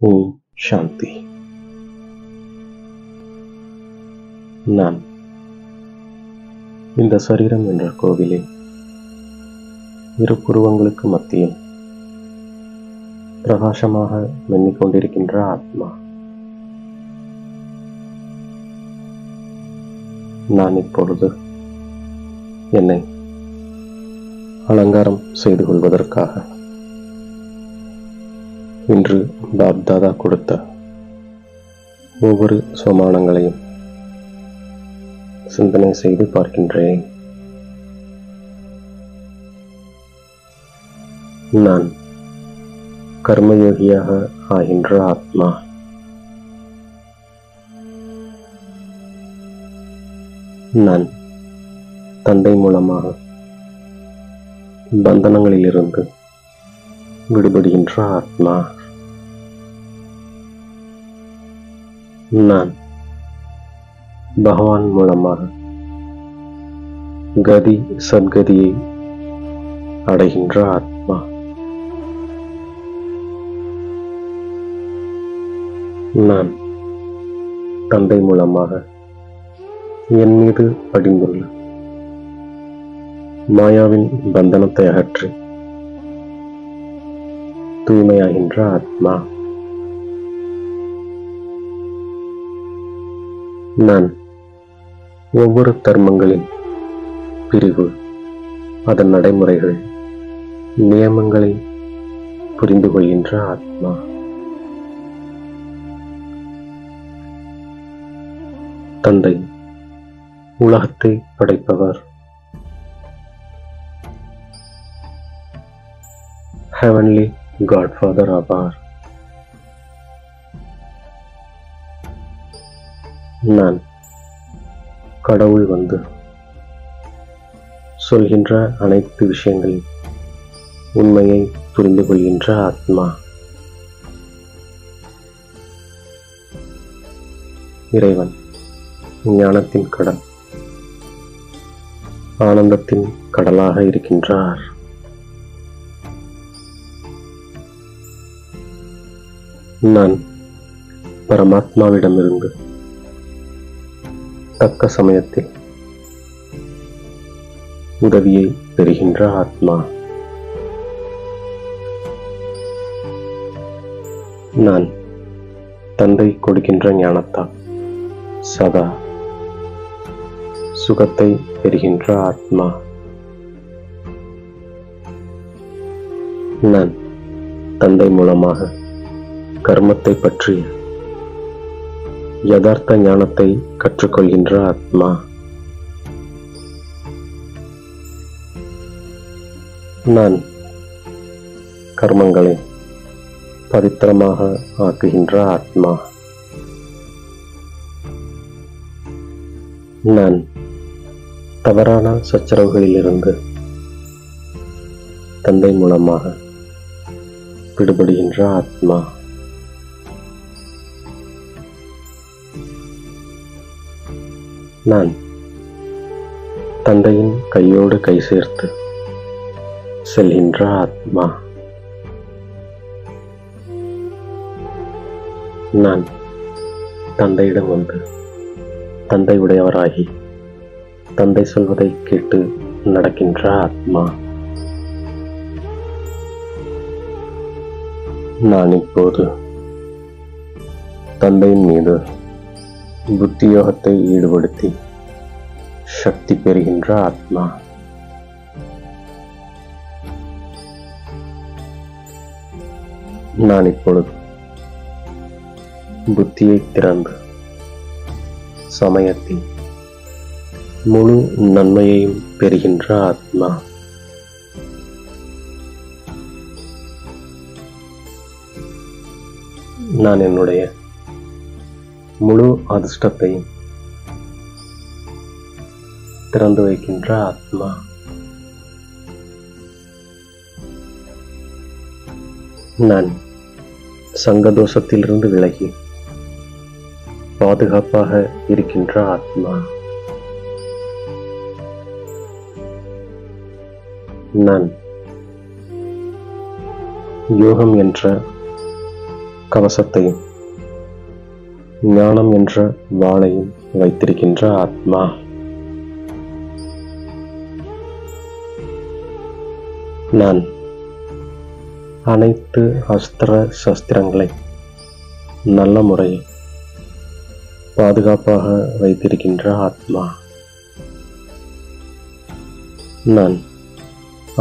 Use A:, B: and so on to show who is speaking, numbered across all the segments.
A: ஓம் சாந்தி. நான் இந்த சரீரம் என்ற கோவிலில் இரு புருவங்களுக்கு மத்தியில் பிரகாசமாக மின்னிக் கொண்டிருக்கின்ற ஆத்மா. நான் இப்பொழுது என்னை அலங்காரம் செய்து கொள்வதற்காக இன்று பாப்தாதா கொடுத்த ஒவ்வொரு சோமானங்களையும் சிந்தனை செய்து பார்க்கின்றேன். நான் கர்மயோகியாக ஆகின்ற ஆத்மா. நான் தந்தை மூலமாக பந்தனங்களிலிருந்து விடுபடுகின்ற ஆத்மா. நான் பகவான் மூலமாக கதி சத்கதியை அடைகின்ற ஆத்மா. நான் தந்தை மூலமாக என் மீது படிந்துள்ள மாயாவின் பந்தனத்தை அகற்றி தூய்மையாகின்ற ஆத்மா. நான் ஒவ்வொரு தர்மங்களின் பிரிவு, அதன் நடைமுறைகள், நியமங்களை புரிந்து கொள்கின்ற ஆத்மா. தந்தை உலகத்தை படைப்பவர். ஹெவன்லி காட்ஃபாதர் ஆவார். நான் கடவுள் வந்து சொல்கின்ற அனைத்து விஷயங்களின் உண்மையை புரிந்து கொள்கின்ற ஆத்மா. இறைவன் ஞானத்தின் கடல், ஆனந்தத்தின் கடலாக இருக்கின்றார். நான் பரமாத்மாவிடமிருந்து தக்க சமயத்தில் உதவியை பெறுகின்ற ஆத்மா. நான் தந்தை கொடுக்கின்ற ஞானத்தால் சதா சுகத்தை பெறுகின்ற ஆத்மா. நான் தந்தை மூலமாக கர்மத்தை பற்றிய யதார்த்த ஞானத்தை கற்றுக்கொள்கின்ற ஆத்மா. நான் கர்மங்களை பவித்திரமாக ஆக்குகின்ற ஆத்மா. நான் தவறான சச்சரவுகளிலிருந்து தந்தை மூலமாக விடுபடுகின்ற ஆத்மா. நான் தந்தையின் கையோடு கை சேர்த்து செல்கின்ற ஆத்மா. நான் தந்தையிடம் வந்து தந்தை உடையவராகி தந்தை சொல்வதை கேட்டு நடக்கின்ற ஆத்மா. நான் இப்போது தந்தையின் மீது புத்தியோகத்தை ஈடுபடுத்தி சக்தி பெறுகின்ற ஆத்மா. நான் இப்பொழுது புத்தியை திறந்து சமயத்தின் முழு நன்மையையும் பெறுகின்ற ஆத்மா. நான் என்னுடைய முழு அதிர்ஷ்டத்தையும் திறந்து வைக்கின்ற ஆத்மா. நான் சங்கதோஷத்திலிருந்து விலகி பாதுகாப்பாக இருக்கின்ற ஆத்மா. நான் யோகம் என்ற கவசத்தையும் ஞானம் என்ற வாளையும் வைத்திருக்கின்ற ஆத்மா. நான் அனைத்து அஸ்திர சஸ்திரங்களை நல்ல முறையில் பாதுகாப்பாக வைத்திருக்கின்ற ஆத்மா. நான்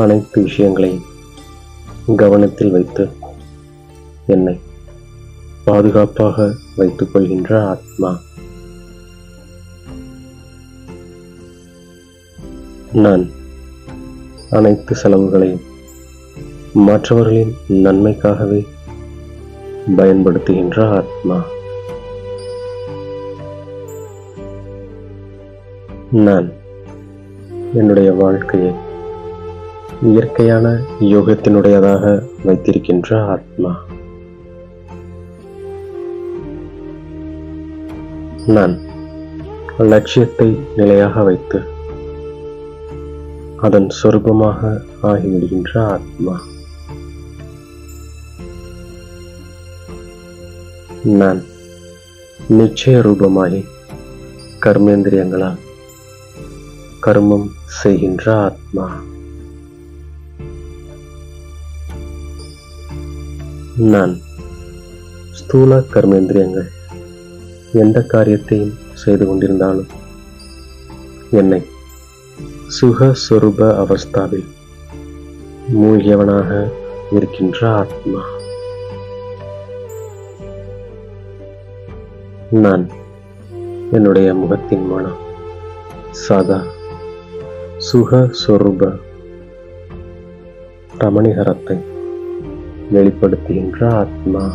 A: அனைத்து விஷயங்களையும் கவனத்தில் வைத்து என்னை பாதுகாப்பாக வைத்துக் கொள்கின்ற ஆத்மா. நான் அனைத்து செலவுகளையும் மற்றவர்களின் நன்மைக்காகவே பயன்படுத்துகின்ற ஆத்மா. நான் என்னுடைய வாழ்க்கையை இயற்கையான யோகத்தினுடையதாக வைத்திருக்கின்ற ஆத்மா. நான் லட்சியத்தை நிலையாக வைத்து அதன் சொரூபமாக ஆகிவிடுகின்ற ஆத்மா. நான் நிச்சய ரூபமாகி கர்மேந்திரியங்களால் கர்மம் செய்கின்ற ஆத்மா. நான் ஸ்தூல கர்மேந்திரியங்கள் எந்த காரியத்தையும் செய்து கொண்டிருந்தாலும் என்னை சுகஸ்வரூப அவஸ்தாவில் மூழ்கியவனாக இருக்கின்ற ஆத்மா. நான் என்னுடைய முகத்தின் மூலம் சதா சுகஸ்வரூப ரமணிகரத்தை வெளிப்படுத்துகின்ற ஆத்மா.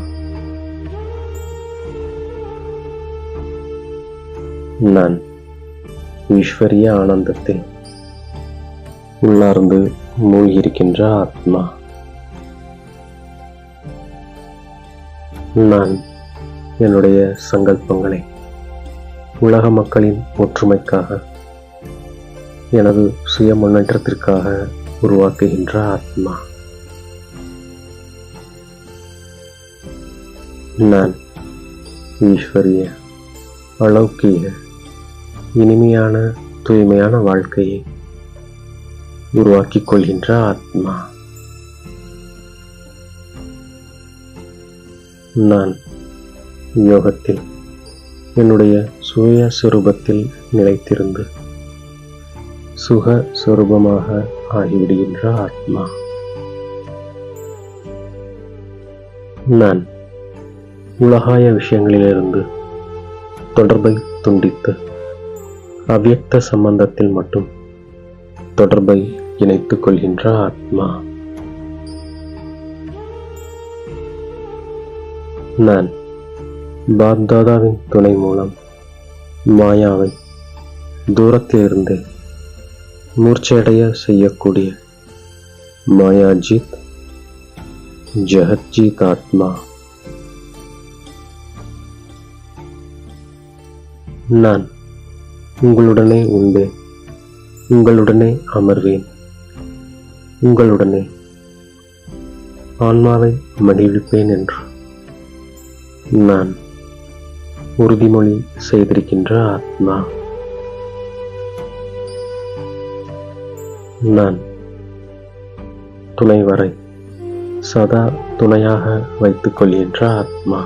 A: நான் ஈஸ்வரிய ஆனந்தத்தில் உள்ளார்ந்து மூழ்கியிருக்கின்ற ஆத்மா. நான் என்னுடைய சங்கல்பங்களை உலக மக்களின் ஒற்றுமைக்காக, எனது சுய முன்னேற்றத்திற்காக உருவாக்குகின்ற ஆத்மா. நான் ஈஸ்வரிய அலௌகீக இனிமையான தூய்மையான வாழ்க்கையை உருவாக்கிக் கொள்கின்ற ஆத்மா. நான் யோகத்தில் என்னுடைய சுய சுரூபத்தில் நிலைத்திருந்து சுக சுரூபமாக ஆகிவிடுகின்ற ஆத்மா. நான் உலகாய விஷயங்களிலிருந்து தொடர்பை துண்டித்து அவ்யக்த சம்பந்தத்தில் மட்டும் தொடர்பை இணைத்துக் கொள்கின்ற ஆத்மா. நான் பாப்தாதாவின் துணை மூலம் மாயாவை தூரத்திலிருந்து மூர்ச்சையடைய செய்யக்கூடிய மாயாஜித் ஜஹத்ஜித் ஆத்மா. நான் உங்களுடனே உண்பேன், உங்களுடனே அமர்வேன், உங்களுடனே ஆன்மாவை மகிழ்விப்பேன் என்று நான் உறுதிமொழி செய்திருக்கின்ற ஆத்மா. நான் துணை வரை சதா துணையாக வைத்துக் கொள்கின்ற ஆத்மா.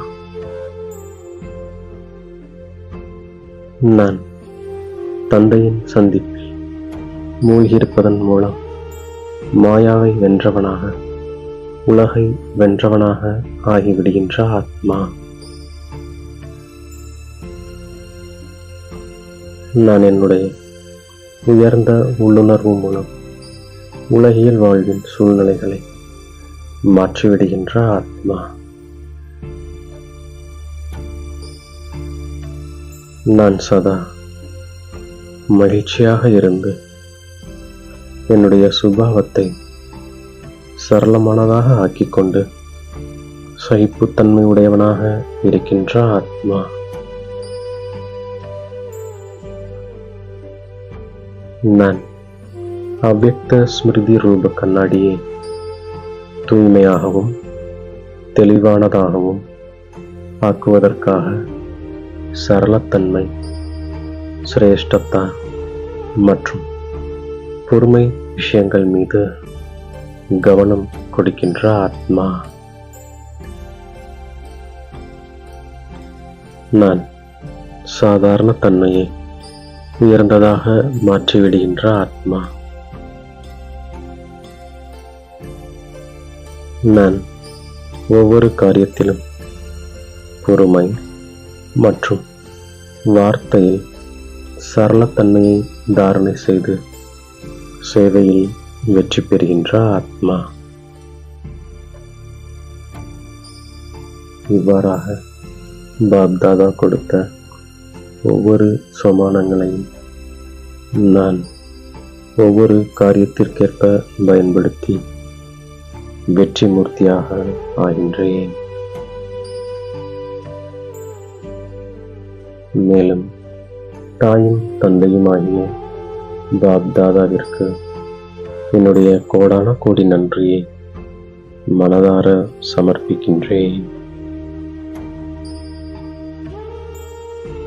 A: நான் தந்தையின் சந்திப்பில் மூழ்கியிருப்பதன் மூலம் மாயாவை வென்றவனாக, உலகை வென்றவனாக ஆகிவிடுகின்ற ஆத்மா. நான் என்னுடைய உயர்ந்த உள்ளுணர்வு மூலம் உலகியல் வாழ்வின் சூழ்நிலைகளை மாற்றிவிடுகின்ற ஆத்மா. நான் சதா மகிழ்ச்சியாக இருந்து என்னுடைய சுபாவத்தை சரளமானதாக ஆக்கிக்கொண்டு சகிப்புத்தன்மை உடையவனாக இருக்கின்ற ஆத்மா. நான் அவ்யக்த ஸ்மிருதி ரூப கண்ணாடியை தூய்மையாகவும் தெளிவானதாகவும் ஆக்குவதற்காக சரளத்தன்மை, சிரேஷ்டதா மற்றும் பொறுமை விஷயங்கள் மீது கவனம் கொடுக்கின்ற ஆத்மா. நான் சாதாரண தன்மையை உயர்ந்ததாக மாற்றிவிடுகின்ற ஆத்மா. நான் ஒவ்வொரு காரியத்திலும் பொறுமை மற்றும் வார்த்தையில் சரளத்தன்மையை தாரணை செய்து சேவையில் வெற்றி பெறுகின்ற ஆத்மா. இவ்வாறாக பாப்தாதா கொடுத்த ஒவ்வொரு சமானங்களையும் நான் ஒவ்வொரு காரியத்திற்கேற்ப பயன்படுத்தி வெற்றி மூர்த்தியாக ஆகின்றேன். மேலும் தாயும் தந்தையும் ஆகிய பாப்தாதாவிற்கு என்னுடைய கோடான கோடி நன்றியை மனதார சமர்ப்பிக்கின்றேன்.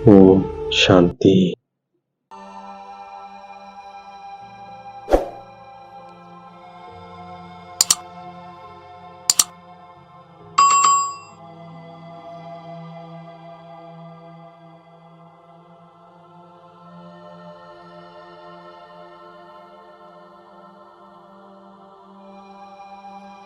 A: ஓம் சாந்தி.